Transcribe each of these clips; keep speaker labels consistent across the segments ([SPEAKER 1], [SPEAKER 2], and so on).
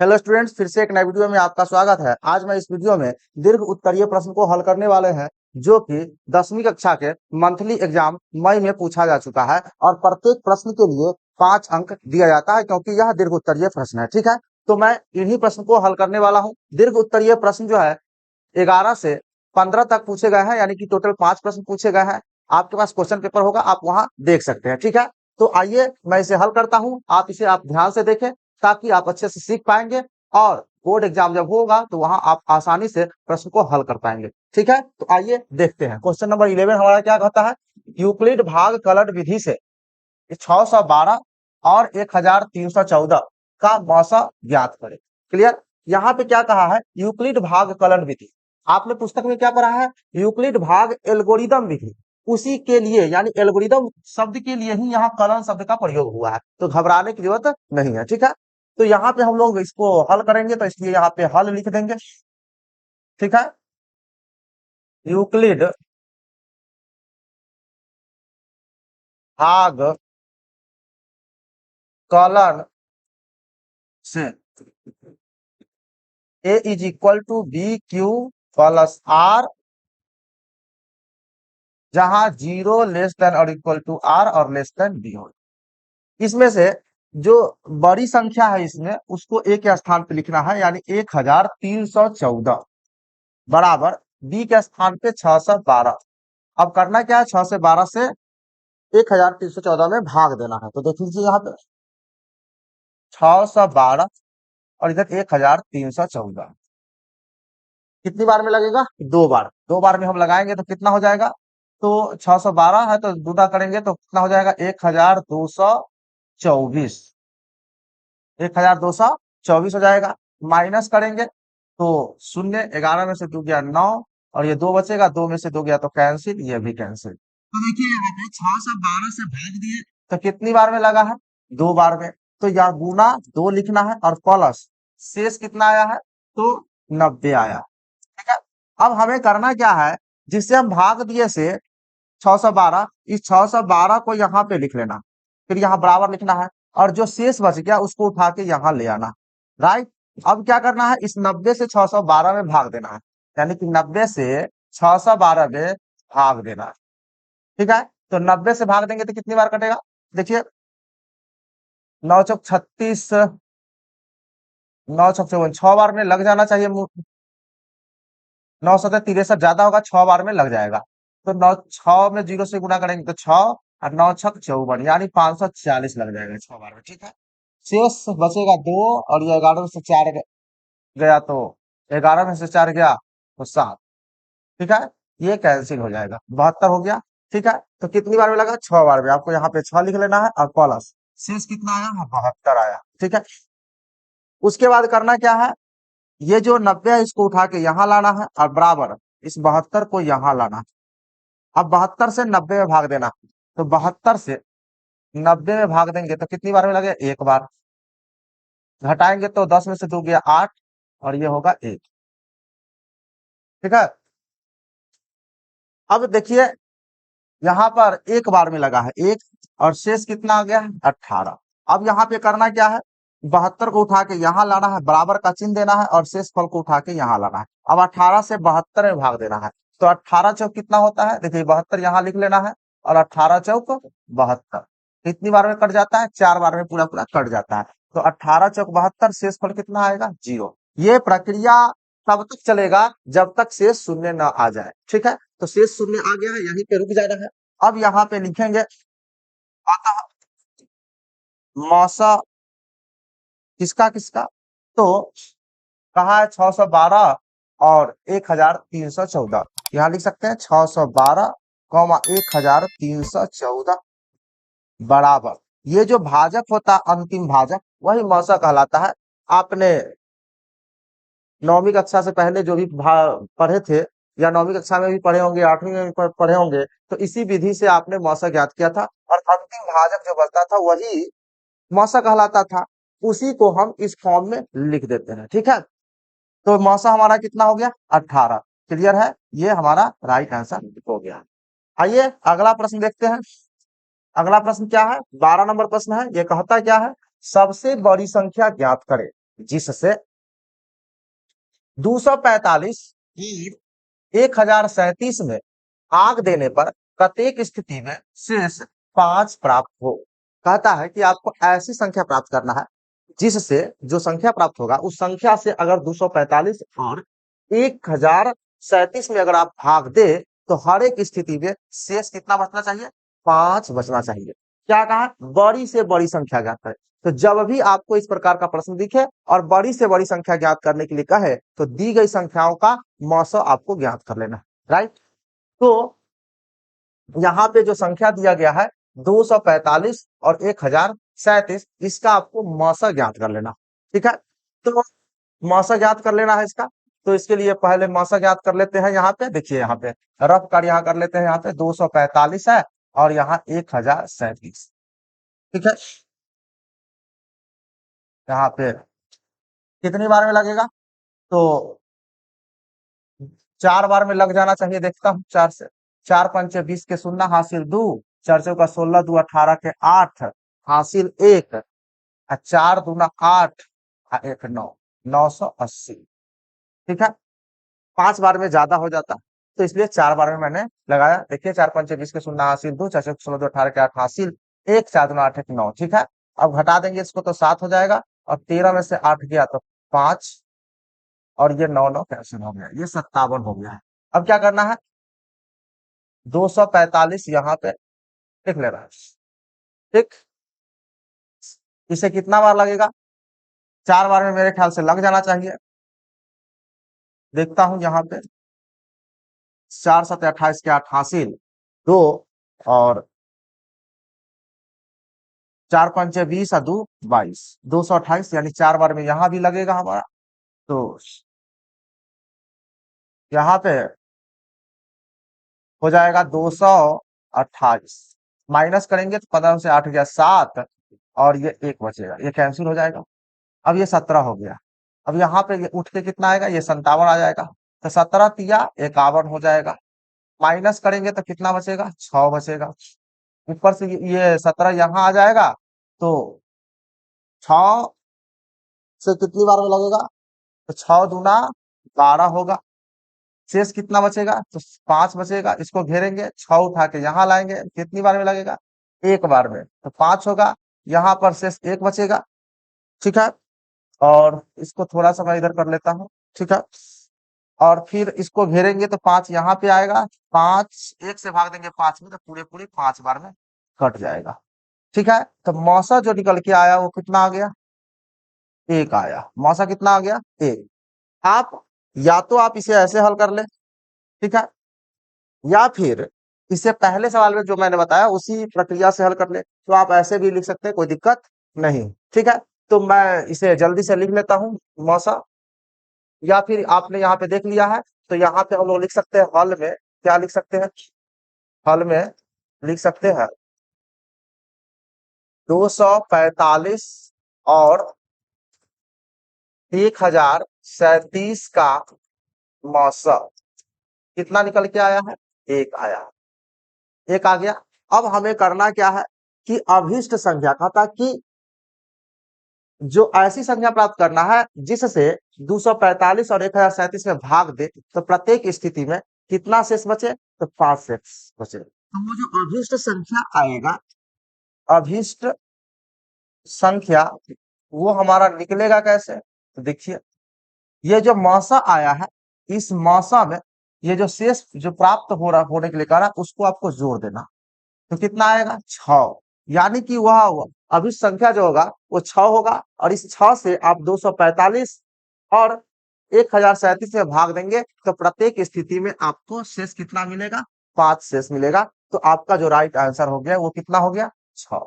[SPEAKER 1] Hello students, फिर से एक नए वीडियो में आपका स्वागत है। आज मैं इस वीडियो में दीर्घ उत्तरीय प्रश्न को हल करने वाले हैं, जो कि 10वीं कक्षा के मंथली एग्जाम मई में पूछा जा चुका है और प्रत्येक प्रश्न के लिए 5 अंक दिया जाता है, क्योंकि यह दीर्घ उत्तरीय प्रश्न है। ठीक है, तो मैं इन्हीं प्रश्न को हल करने वाला हूँ। दीर्घ उत्तरीय प्रश्न जो है 11 से 15 तक पूछे गए हैं, यानी कि टोटल 5 प्रश्न पूछे गए हैं। आपके पास क्वेश्चन पेपर होगा, आप वहां देख सकते हैं। ठीक है, तो आइए मैं इसे हल करता हूं। आप ध्यान से देखें, ताकि आप अच्छे से सीख पाएंगे और बोर्ड एग्जाम जब होगा तो वहां आप आसानी से प्रश्न को हल कर पाएंगे। ठीक है, तो आइए देखते हैं। क्वेश्चन नंबर 11 हमारा क्या कहता है? यूक्लिड भाग कलन विधि से 612 और 1314 का मौसा ज्ञात करें। क्लियर? यहाँ पे क्या कहा है? यूक्लिड भाग कलन विधि। आपने पुस्तक में क्या पढ़ा है? यूक्लिड भाग एल्गोरिदम विधि। उसी के लिए, यानी एल्गोरिदम शब्द के लिए ही यहाँ कलन शब्द का प्रयोग हुआ है, तो घबराने की जरूरत नहीं है। ठीक है, तो यहाँ पे हम लोग इसको हल करेंगे, तो इसलिए यहाँ पे हल लिख देंगे। ठीक है, यूक्लिड भाग कलन से A is equal to B Q plus R, जहां जीरो लेस देन और इक्वल टू आर और लेस देन बी हो। इसमें से जो बड़ी संख्या है इसमें, उसको ए के स्थान पे लिखना है, यानी 1314 बराबर बी के स्थान पे 612। अब करना क्या है? 6 से 12 से 1314 में भाग देना है। तो देख लीजिए यहाँ पे 612 और इधर 1314 कितनी बार में लगेगा? 2 बार। 2 बार में हम लगाएंगे तो कितना हो जाएगा? तो 612 है तो गुना करेंगे तो कितना हो जाएगा? 1224। 1224 हो जाएगा। माइनस करेंगे तो शून्य, 11 में से 2 गया 9, और ये 2 बचेगा, 2 में से 2 गया तो कैंसिल, ये भी कैंसिल। तो देखिए यहाँ पे 612 से भाग दिए तो कितनी बार में लगा है? 2 बार में। तो यह गुना 2 लिखना है और प्लस शेष कितना आया है? तो 90 आया। ठीक है, अब हमें करना क्या है? जिससे हम भाग दिए से 612, इस 612 को यहाँ पे लिख लेना, फिर यहाँ बराबर लिखना है, और जो शेष बच गया उसको उठा के यहाँ ले आना। राइट, अब क्या करना है? इस 90 से 612 में भाग देना है, यानी कि 90 से 612 में भाग देना है। ठीक है, तो 90 से भाग देंगे तो कितनी बार कटेगा? देखिए, 9 चौक 36, 9 छक 54, 6 बार में लग जाना चाहिए। 9 7 63 ज्यादा होगा, 6 बार में लग जाएगा। तो 9 6 में 0 से गुना करेंगे तो 6 और 9 छक 54, यानी 540 लग जाएगा 6 बार में। ठीक है, शेष बचेगा 2, और ये 11 में से 4 गया तो 11 में से 4 गया तो 7। ठीक है, ये कैंसिल हो जाएगा, 72 हो गया। ठीक है, तो कितनी बार में लगा? 6 बार में। आपको यहाँ पे 6 लिख लेना है और प्लस शेष कितना आया? 72 आया। ठीक है, उसके बाद करना क्या है? ये जो 90 है इसको उठा के यहाँ लाना है, और बराबर इस 72 को यहाँ लाना है। अब 72 से 90 में भाग देना, तो 72 से 90 में भाग देंगे तो कितनी बार में लगे? 1 बार। घटाएंगे तो 10 में से 2 गया 8, और ये होगा 1। ठीक है, अब देखिए यहाँ पर 1 बार में लगा है 1, और शेष कितना आ गया है? 18। अब यहाँ पे करना क्या है? 72 को उठा के यहाँ लाना है, बराबर का चिन्ह देना है, और शेष फल को उठा के यहाँ लाना है। अब 18 से 72 में भाग देना है, तो 18 चौक कितना होता है? देखिए 72 यहाँ लिख लेना है, और 18 चौक 72 कितनी बार में कट जाता है? 4 बार में पूरा पूरा कट जाता है। तो 18 चौक 72, शेष फल कितना आएगा? 0। ये प्रक्रिया तब तक चलेगा जब तक शेष शून्य न आ जाए। ठीक है, तो शेष शून्य आ गया है, यहीं पे रुक जाना है। अब यहाँ पे लिखेंगे अतः मौसा किसका किसका? तो कहा है 612 और 1314। यहाँ लिख सकते हैं 612 कौमा 1314 बराबर, ये जो भाजक होता है अंतिम भाजक, वही मौसा कहलाता है। आपने 9वीं कक्षा से पहले जो भी पढ़े थे, या 9वीं कक्षा में भी पढ़े होंगे, 8वीं में भी पढ़े होंगे, तो इसी विधि से आपने मौसा ज्ञात किया था, और अंतिम भाजक जो बचता था वही मौसा कहलाता था। उसी को हम इस फॉर्म में लिख देते हैं। ठीक है, तो मौसा हमारा कितना हो गया? 18। क्लियर है? ये हमारा राइट आंसर हो गया। आइए अगला प्रश्न देखते हैं। अगला प्रश्न क्या है? 12 नंबर प्रश्न है। ये कहता क्या है? सबसे बड़ी संख्या ज्ञात करें। जिससे 245 और 1037 में भाग देने पर प्रत्येक स्थिति में शेष 5 प्राप्त हो। कहता है कि आपको ऐसी संख्या प्राप्त करना है जिससे जो संख्या प्राप्त होगा उस संख्या से अगर 245 और 1037 में अगर आप भाग दे तो हर एक स्थिति में शेष कितना बचना चाहिए? 5 बचना चाहिए। क्या कहा? बड़ी से बड़ी संख्या ज्ञात करें। तो जब भी आपको इस प्रकार का प्रश्न दिखे और बड़ी से बड़ी संख्या ज्ञात करने के लिए कहे तो दी गई संख्याओं का मौसा आपको ज्ञात कर लेना है। राइट, तो यहाँ पे जो संख्या दिया गया है 245 और 1037, इसका आपको मौसा ज्ञात कर लेना। ठीक है, तो मौसा ज्ञात कर लेना है इसका। तो इसके लिए पहले मौसा ज्ञात कर लेते हैं। यहाँ पे देखिए, यहाँ पे रफ कर यहाँ कर लेते हैं। यहाँ पे 245 है और यहाँ 1037। ठीक है, यहाँ पे कितनी बार में लगेगा? तो 4 बार में लग जाना चाहिए। देखता हूँ 4 से। 4 पंचे 20 के 0 हासिल 2, 4 चौका 16 2 18 के 8 हासिल 1, 4 दूना 8 1 9, 980। ठीक है, 5 बार में ज्यादा हो जाता तो इसलिए 4 बार में मैंने लगाया। देखिए 4 पंचे 20 के 0 हासिल 2, 4 चौका 16 2 18 के 8 हासिल 1, 4 दूना 8 1 9। ठीक है, अब घटा देंगे इसको तो 7 हो जाएगा और 13 में से 8 गया तो 5 और ये 9 9 कैंसिल हो गया, ये 57 हो गया है। अब क्या करना है? 245 यहाँ पे लिख लेना है। ठीक, इसे कितना बार लगेगा? 4 बार में मेरे ख्याल से लग जाना चाहिए। देखता हूं यहाँ पे 4 7 28 के 8 हासिल 2 और 4 पंचे 20 और 2 22, 228, यानी 4 बार में यहाँ भी लगेगा हमारा। तो यहाँ पे हो जाएगा 228, माइनस करेंगे तो 15 से 8 गया 7 और ये 1 बचेगा, ये कैंसिल हो जाएगा। अब ये 17 हो गया। अब यहाँ पे ये उठ के कितना आएगा? ये 57 आ जाएगा। तो 17 तिया 51 हो जाएगा। माइनस करेंगे तो कितना बचेगा? 6 बचेगा। ऊपर से ये 17 यहाँ आ जाएगा तो 6 से कितनी बार में लगेगा? तो 6 दूना 12 होगा। शेष कितना बचेगा? तो 5 बचेगा। इसको घेरेंगे, 6 उठा के यहाँ लाएंगे, कितनी बार में लगेगा? 1 बार में, तो 5 होगा। यहाँ पर शेष 1 बचेगा। ठीक है, और इसको थोड़ा सा मैं इधर कर लेता हूँ। ठीक है, और फिर इसको घेरेंगे तो 5 यहाँ पे आएगा। 5 1 से भाग देंगे 5 में तो पूरे पूरे 5 बार में कट जाएगा। ठीक है, तो मौसा जो निकल के आया वो कितना आ गया? 1 आया। मौसा कितना आ गया? 1। आप या तो आप इसे ऐसे हल कर ले, ठीक है, या फिर इसे पहले सवाल में जो मैंने बताया उसी प्रक्रिया से हल कर ले। तो आप ऐसे भी लिख सकते हैं, कोई दिक्कत नहीं। ठीक है, तो मैं इसे जल्दी से लिख लेता हूँ मौसा, या फिर आपने यहाँ पे देख लिया है तो यहाँ पे हम लोग लिख सकते हैं हल में। क्या लिख सकते हैं? हल में लिख सकते हैं 245 और 1037 का मौसा कितना निकल के आया है? 1 आया। 1 आ गया। अब हमें करना क्या है कि अभिष्ट संख्या कहता कि जो ऐसी संख्या प्राप्त करना है जिससे 245 और 1037 में भाग दे तो प्रत्येक स्थिति में कितना शेष बचे? तो 5 शेष बचे। तो वो जो अभिष्ट संख्या आएगा, अभिष्ट संख्या, वो हमारा निकलेगा कैसे? तो देखिए, ये जो मौसा आया है, इस मौसा में ये जो शेष जो प्राप्त हो रहा होने के लिए कह रहा उसको आपको जोड़ देना। तो कितना आएगा? 6। यानी कि वह अभिष्ट संख्या जो होगा वो 6 होगा और इस 6 से आप 245 और 1037 में भाग देंगे तो प्रत्येक स्थिति में आपको शेष कितना मिलेगा? 5 शेष मिलेगा। तो आपका जो राइट आंसर हो गया वो कितना हो गया? 6।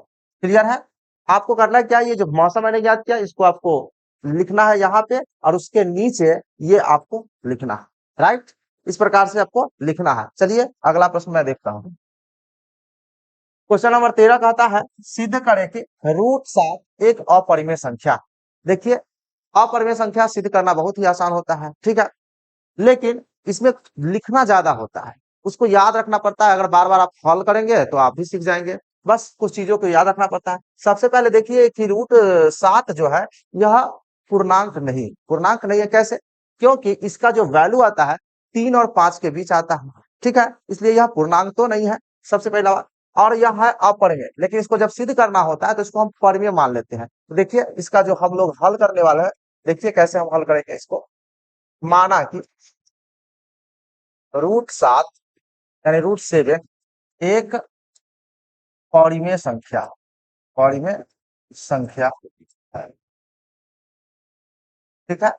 [SPEAKER 1] क्लियर है? आपको करना क्या, ये जो मौसम मैंने याद किया इसको आपको लिखना है यहाँ पे और उसके नीचे ये आपको लिखना है। राइट, इस प्रकार से आपको लिखना है। चलिए अगला प्रश्न मैं देखता हूँ। क्वेश्चन नंबर 13 कहता है सिद्ध करें कि √7 एक अपरिमेय संख्या। देखिए, अपरिमेय संख्या सिद्ध करना बहुत ही आसान होता है, ठीक है, लेकिन इसमें लिखना ज्यादा होता है, उसको याद रखना पड़ता है। अगर बार बार आप हल करेंगे तो आप भी सीख जाएंगे। बस कुछ चीजों को याद रखना पड़ता है। सबसे पहले देखिए कि √7 जो है यह पूर्णांक नहीं, पूर्णांक नहीं है कैसे? क्योंकि इसका जो वैल्यू आता है 3 और 5 के बीच आता है, ठीक है, इसलिए यह पूर्णांक तो नहीं है, सबसे पहला बात। और यह है अपरिमेय, लेकिन इसको जब सिद्ध करना होता है तो इसको हम परिमेय मान लेते हैं। तो देखिए इसका जो हम लोग हल करने वाले हैं, देखिए कैसे हम हल करेंगे इसको। माना कि √7 यानी √7 एक परिमेय संख्या, परिमेय संख्या है, ठीक है।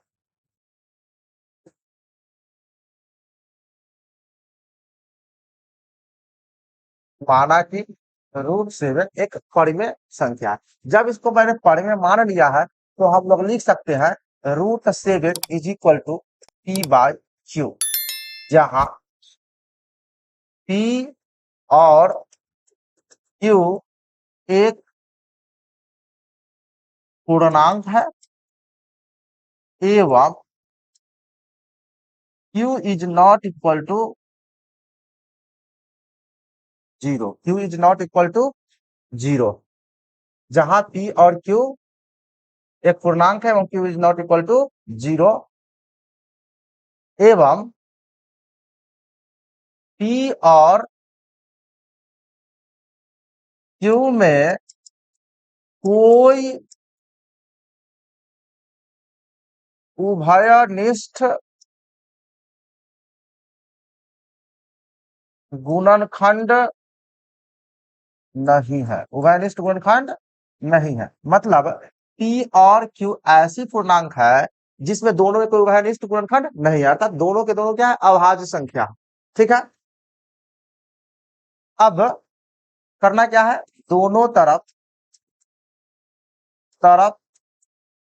[SPEAKER 1] माना कि √7 एक परिमेय संख्या है। जब इसको मैंने परिमेय मान लिया है तो हम लोग लिख सकते हैं √7 इज इक्वल टू P/Q, जहां P और Q एक पूर्णांक है एवं Q is not equal to 0, Q is not equal to 0, जहां P और Q एक पूर्णांक है एवं Q is not equal to 0 एवं P और Q में कोई उभयनिष्ठ गुणनखंड नहीं है, उभयनिष्ठ गुणनखंड नहीं है। मतलब P और Q ऐसी पूर्णांक है जिसमें दोनों में कोई उभयनिष्ठ गुणनखंड नहीं है, अर्थात दोनों के दोनों क्या है, अभाज्य संख्या, ठीक है। अब करना क्या है, दोनों तरफ तरफ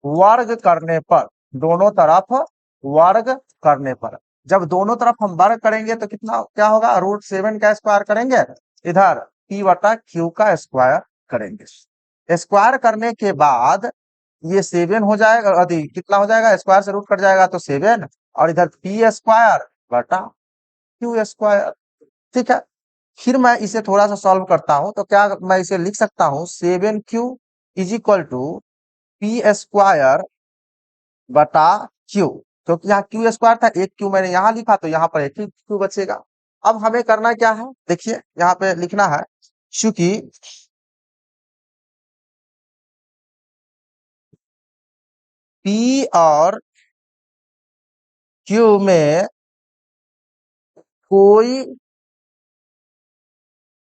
[SPEAKER 1] वर्ग करने पर, दोनों तरफ वर्ग करने पर, जब दोनों तरफ हम वर्ग करेंगे तो कितना क्या होगा, √7 का स्क्वायर करेंगे, इधर P/Q का स्क्वायर करेंगे। स्क्वायर करने के बाद ये 7 हो जाएगा, कितना हो जाएगा, स्क्वायर से रूट कट जाएगा तो 7, और इधर P/Q स्क्वायर, ठीक है। फिर मैं इसे थोड़ा सा सॉल्व करता हूं तो क्या मैं इसे लिख सकता हूं, 7Q is equal to P² क्योंकि यहाँ Q स्क्वायर था, एक Q मैंने यहाँ लिखा तो यहाँ पर एक ही Q बचेगा। अब हमें करना क्या है, देखिए यहाँ पे लिखना है, चूंकि P और Q में कोई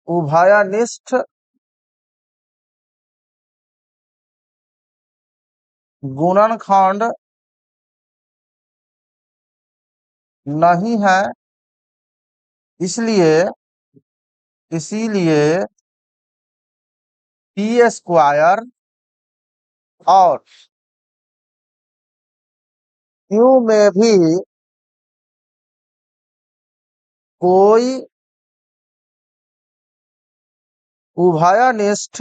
[SPEAKER 1] उभयनिष्ठ गुणनखंड नहीं है, इसलिए इसीलिए P² और Q में भी कोई उभयनिष्ठ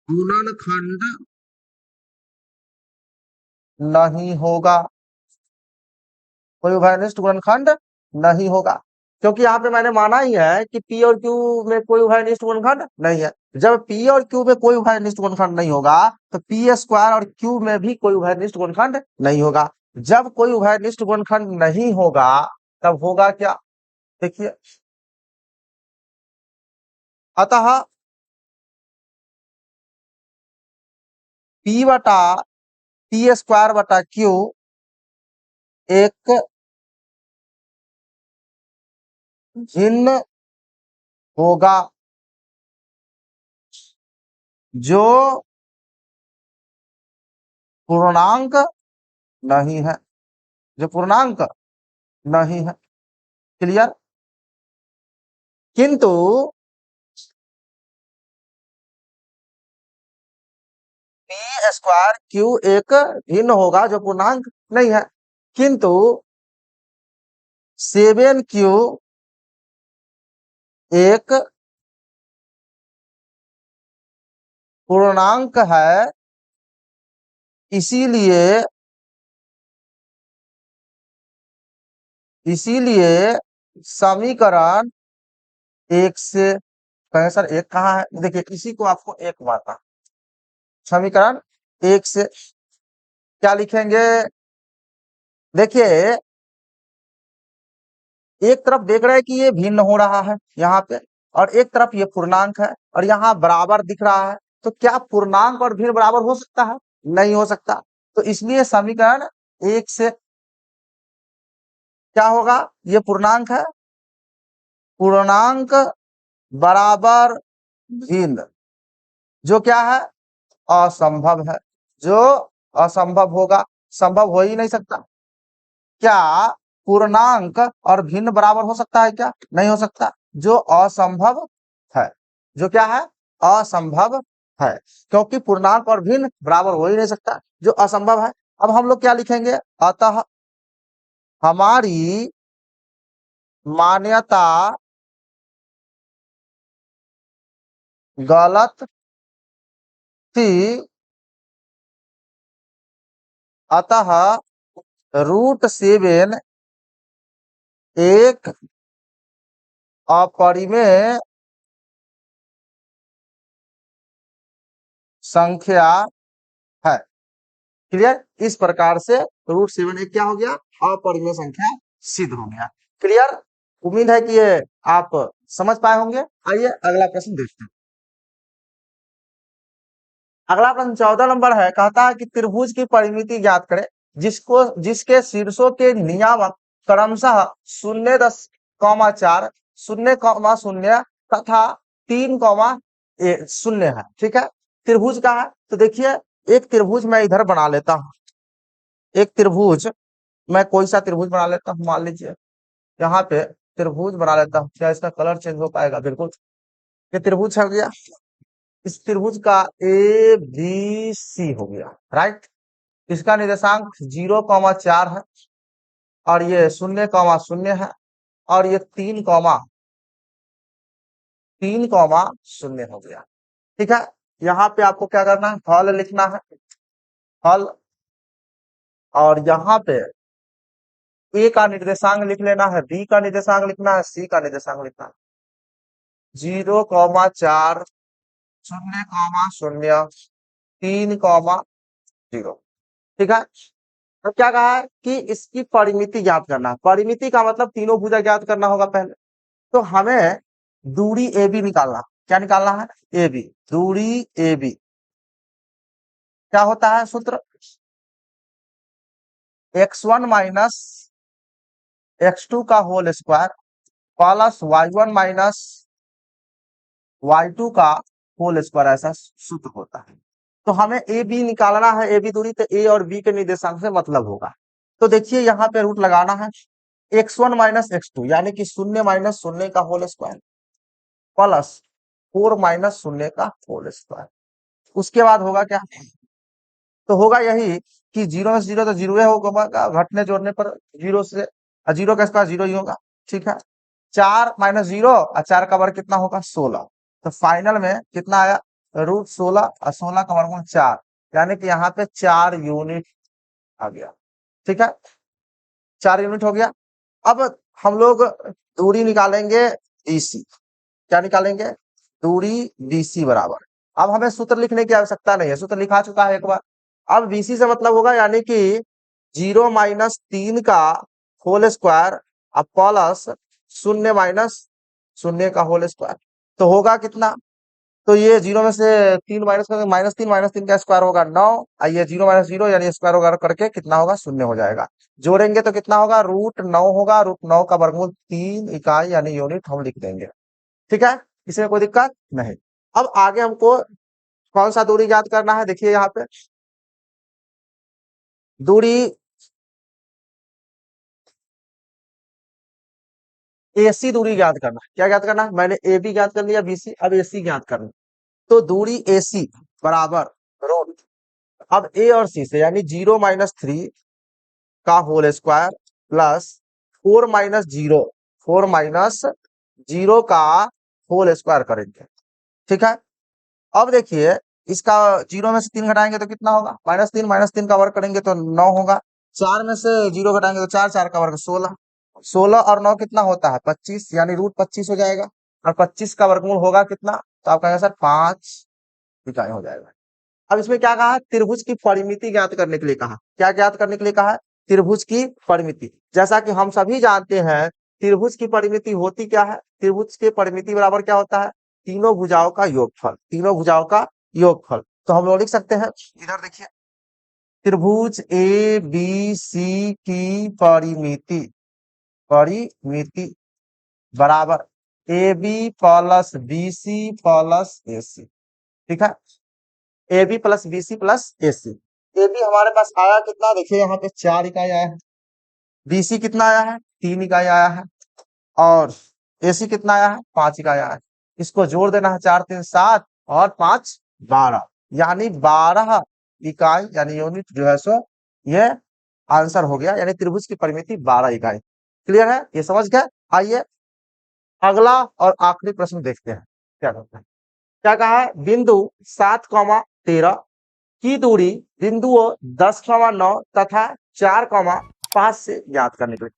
[SPEAKER 1] गुणनखंड नहीं होगा, कोई उभयनिष्ठ गुणनखंड नहीं होगा, क्योंकि यहाँ पे मैंने माना ही है कि P और Q में कोई उभयनिष्ठ गुणनखंड नहीं है। जब P और Q में कोई उभयनिष्ठ गुणनखंड नहीं होगा तो P² और Q में भी कोई उभयनिष्ठ गुणनखंड नहीं होगा। जब कोई उभयनिष्ठ गुणनखंड नहीं होगा तब होगा क्या, देखिए, अतः P/P² एक भिन्न होगा जो पूर्णांक नहीं है, जो पूर्णांक नहीं है, क्लियर। किंतु P² एक भिन्न होगा जो पूर्णांक नहीं है, किंतु 7Q एक पूर्णांक है, इसीलिए इसीलिए समीकरण एक से, कहें सर एक कहाँ है, देखिए इसी को आपको एक मानना, समीकरण 1 से क्या लिखेंगे? देखिए, एक तरफ देख रहे हैं कि ये भिन्न हो रहा है यहाँ पे, और एक तरफ ये पूर्णांक है और यहाँ बराबर दिख रहा है। तो क्या पूर्णांक और भिन्न बराबर हो सकता है? नहीं हो सकता। तो इसलिए समीकरण 1 से क्या होगा? ये पूर्णांक है, पूर्णांक बराबर भिन्न, जो क्या है? असंभव है। जो असंभव होगा, संभव हो ही नहीं सकता। क्या पूर्णांक और भिन्न बराबर हो सकता है? क्या नहीं हो सकता। जो असंभव है, जो क्या है? असंभव है, क्योंकि पूर्णांक और भिन्न बराबर हो ही नहीं सकता, जो असंभव है। अब हम लोग क्या लिखेंगे? अतः हमारी मान्यता गलत थी, अतः √7 एक अपरिमेय संख्या है। क्लियर? इस प्रकार से √7 एक क्या हो गया? अपरिमेय संख्या सिद्ध हो गया। क्लियर? उम्मीद है कि ये आप समझ पाए होंगे। आइए अगला प्रश्न देखते हैं। अगला प्रश्न 14 नंबर है। कहता है कि त्रिभुज की परिमिति ज्ञात करें जिसके शीर्षों के नियामक क्रमशः 0.4, 0,0 तथा 3,0 है। ठीक है, त्रिभुज का है। तो देखिए, एक त्रिभुज मैं इधर बना लेता हूं। एक त्रिभुज, मैं कोई सा त्रिभुज बना लेता हूं, मान लीजिए यहाँ पे त्रिभुज बना लेता हूँ। क्या इसका कलर चेंज हो पाएगा? बिल्कुल। ये त्रिभुज हो गया। इस त्रिभुज का ए बी सी हो गया, राइट। इसका निर्देशांक 0,4 है, और ये 0,0 है, और ये 3,0 हो गया। ठीक है, यहाँ पे आपको क्या करना है? हल लिखना है, हल। और यहाँ पे ए का निर्देशांक लिख लेना है, बी का निर्देशांक लिखना है, सी का निर्देशांक लिखना है। 0,4, 0,0, 3,0। ठीक है। तो क्या कहा है कि इसकी परिमिति ज्ञात करना है। परिमिति का मतलब तीनों भुजा ज्ञात करना होगा पहले। तो हमें दूरी ए बी निकालना। क्या निकालना है? ए बी, दूरी ए बी। क्या होता है सूत्र? x1 माइनस x2 का whole square plus y1 minus y2 का होल स्क्वायर, ऐसा सूत्र होता है। तो हमें ए बी निकालना है, ए बी दूरी। तो ए और बी के निर्देशांक से मतलब होगा। तो देखिए, यहाँ पे रूट लगाना है। x1 माइनस x2 यानी कि 0 - 0 का होल स्क्वायर प्लस 4 - 0 का होल स्क्वायर। उसके बाद होगा क्या? तो होगा यही कि 0 में से 0 तो 0 होगा, घटने जोड़ने पर 0 से 0 का स्क्वायर 0 ही होगा। ठीक है, 4 - 0 और 4 का वर्ग कितना होगा? 16। तो फाइनल में कितना आया? √16 और 16 का वर्गमूल 4, यानी कि यहाँ पे 4 यूनिट आ गया। ठीक है, 4 यूनिट हो गया। अब हम लोग दूरी निकालेंगे BC। क्या निकालेंगे? दूरी BC बराबर। अब हमें सूत्र लिखने की आवश्यकता नहीं है, सूत्र लिखा चुका है एक बार। अब BC से मतलब होगा, यानी कि 0 - 3 का होल स्क्वायर अब प्लस 0 - 0 का होल स्क्वायर। तो होगा कितना? तो ये 0 में से 3 माइनस करेंगे, -3 का स्क्वायर होगा 9, और ये 0 - 0 यानी स्क्वायर वगैरह करके कितना होगा? 0 हो जाएगा। जोड़ेंगे तो कितना होगा? √9 होगा। √9 का वर्गमूल 3 इकाई यानी यूनिट हम लिख देंगे। ठीक है, इसमें कोई दिक्कत नहीं। अब आगे हमको कौन सा दूरी ज्ञात करना है? देखिए यहाँ पे दूरी AC दूरी ज्ञात करना है। क्या ज्ञात करना है? मैंने AB ज्ञात कर लिया, BC, अब AC ज्ञात करना। तो दूरी AC बराबर रूट, अब A और C से, यानी 0 - 3 का होल स्क्वायर प्लस 4 - 0 का होल स्क्वायर करेंगे। ठीक है, अब देखिए, इसका 0 में से 3 घटाएंगे तो कितना होगा? -3 का वर्ग करेंगे तो 9 होगा। 4 में से 0 घटाएंगे तो 4, 4 का वर्ग 16। 16 और 9 कितना होता है? 25, यानी √25 हो जाएगा। और 25 का वर्गमूल होगा कितना? तो आपका आंसर 5 इकाई हो जाएगा। अब इसमें क्या कहा है, त्रिभुज की परिमिति ज्ञात करने के लिए कहा। क्या ज्ञात करने के लिए कहा है, त्रिभुज की परिमिति। जैसा कि हम सभी जानते हैं त्रिभुज की परिमिति होती क्या है, त्रिभुज की परिमिति बराबर क्या होता है, तीनों भुजाओं का योगफल, तीनों भुजाओं का योगफल। तो हम लोग लिख सकते हैं, इधर देखिए, त्रिभुज ए बी सी की परिमिति, परिमिति बराबर A B plus B C plus A C. ठीक है, A B plus B C plus A C. A B हमारे पास आया कितना, देखिए यहाँ पे 4 इकाई आया है। बी सी कितना आया है, 3 इकाई आया है। और ए सी कितना आया है, 5 इकाई आया है। इसको जोड़ देना है, 4 3 7 और 5 12, यानी 12 इकाई, यानी यूनिट जो है सो ये आंसर हो गया, यानी त्रिभुज की परिमिति 12 इकाई। क्लियर है, ये समझ गए। आइए अगला और आखिरी प्रश्न देखते हैं क्या करते हैं। क्या कहा है, बिंदु 7,13 की दूरी बिंदुओं 10,9 तथा 4,5 से ज्ञात करने के लिए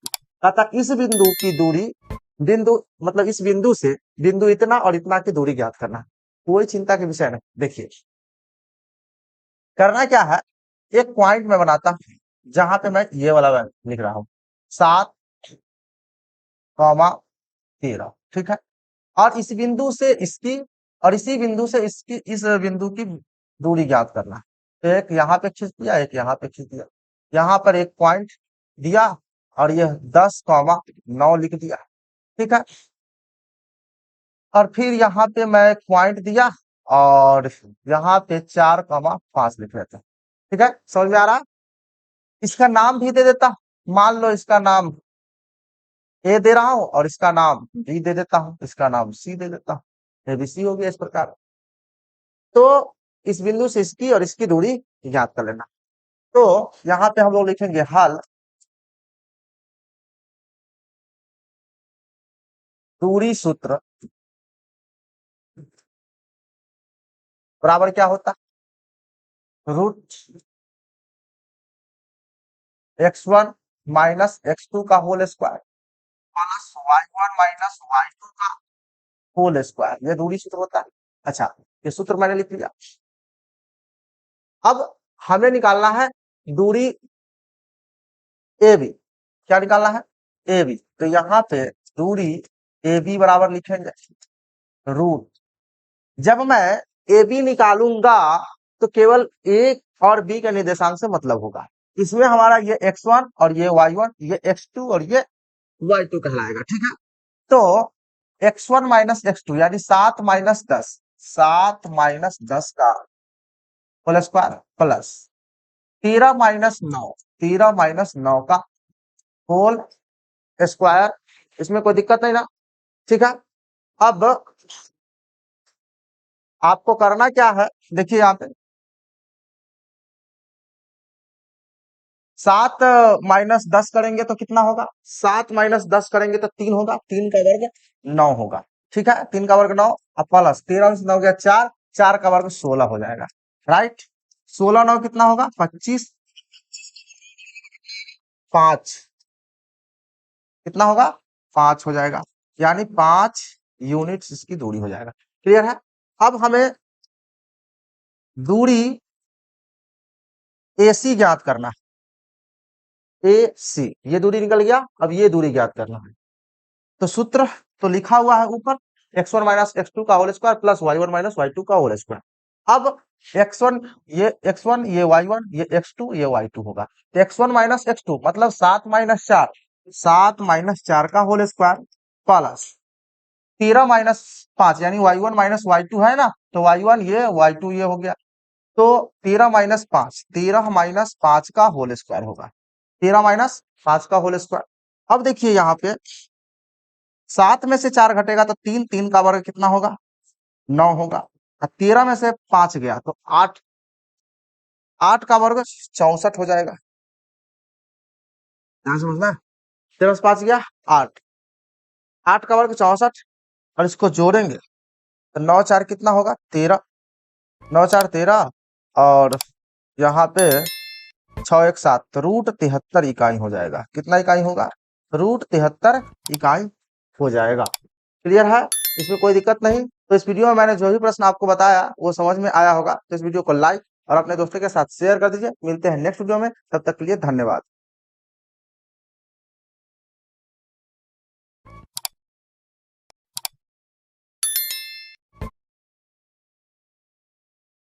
[SPEAKER 1] तथा इस बिंदु की दूरी, बिंदु मतलब इस बिंदु से बिंदु इतना और इतना की दूरी ज्ञात करना है। कोई चिंता के विषय नहीं। देखिए करना क्या है, एक पॉइंट में बनाता हूं जहां पे मैं ये वाला लिख रहा हूं 7,13। ठीक है, और इस बिंदु से इसकी और इसी बिंदु से इसकी, इस बिंदु की दूरी ज्ञात करना है। तो एक यहाँ पे खींच दिया, एक यहाँ पे खींच दिया, यहाँ पर एक पॉइंट दिया और यह 10,9 लिख दिया। ठीक है, और फिर यहाँ पे मैं एक पॉइंट दिया और यहाँ पे 4,5 लिख देता। ठीक है, समझ में आ रहा। इसका नाम भी दे देता, मान लो इसका नाम ए दे रहा हूं और इसका नाम बी दे देता हूं, इसका नाम सी दे देता हूं, एबीसी हो गया इस प्रकार। तो इस बिंदु से इसकी और इसकी दूरी ज्ञात कर लेना। तो यहाँ पे हम लोग लिखेंगे हल दूरी सूत्र बराबर क्या होता, रूट x1 माइनस x2 का whole square plus y1 minus y2 का होल स्क्वायर, ये दूरी सूत्र होता है। अच्छा, ये सूत्र मैंने लिख लिया। अब हमें निकालना है दूरी ए बी। क्या निकालना है, ए बी। तो यहाँ पे दूरी ए बी बराबर लिखेंगे रूट, जब मैं ए बी निकालूंगा तो केवल ए और बी के निर्देशांक से मतलब होगा। इसमें हमारा ये x1 और ये y1, ये x2 और ये y2 कहलाएगा। ठीक है, तो x1 माइनस x2 यानी 7 माइनस 10, 7 माइनस 10 का whole square plus 13 minus 9, 13 minus 9 का होल स्क्वायर। इसमें कोई दिक्कत नहीं ना। ठीक है, अब आपको करना क्या है, देखिए यहाँ पे 7 माइनस 10 करेंगे तो कितना होगा, 7 माइनस 10 करेंगे तो 3 होगा, 3 का वर्ग 9 होगा। ठीक है, 3 का वर्ग 9 अब प्लस 13 से 9 गया 4, 4 का वर्ग 16 हो जाएगा। राइट, 16 9 कितना होगा 25, 5 कितना होगा 5 हो जाएगा, यानी 5 यूनिट्स इसकी दूरी हो जाएगा। क्लियर है। अब हमें दूरी AC ज्ञात करना है, AC ये दूरी निकल गया, अब ये दूरी ज्ञात करना है। तो सूत्र तो लिखा हुआ है ऊपर, x1 माइनस x2 का whole square plus y1 minus y2 का होल स्क्वायर। अब x1 ये y1 ये x2 ये y2 होगा। तो x1 माइनस x2 मतलब 7 माइनस 4, 7 माइनस 4 का होल स्क्वायर प्लस 13 माइनस 5 यानी y1 माइनस y2 है ना, तो y1 ये y2 ये हो गया। तो 13 माइनस 5, 13 माइनस 5 का होल स्क्वायर होगा, 13 माइनस 5 का होल स्क्वायर। अब देखिए यहाँ पे 7 में से 4 घटेगा तो 3, 3 का वर्ग कितना होगा 9 होगा। 13 में से 5 गया तो 8, 8 का वर्ग 64 हो जाएगा। ध्यान समझना, 13 से 5 गया 8, 8 का वर्ग 64 और इसको जोड़ेंगे तो 9 4 कितना होगा 13, 9 4 13 और यहाँ पे 6 1 7 तो रूट 73 इकाई हो जाएगा। कितना इकाई होगा, रूट 73 इकाई हो जाएगा। क्लियर है, इसमें कोई दिक्कत नहीं। तो इस वीडियो में मैंने जो भी प्रश्न आपको बताया वो समझ में आया होगा, तो इस वीडियो को लाइक और अपने दोस्तों के साथ शेयर कर दीजिए। मिलते हैं नेक्स्ट वीडियो में, तब तक के लिए धन्यवाद।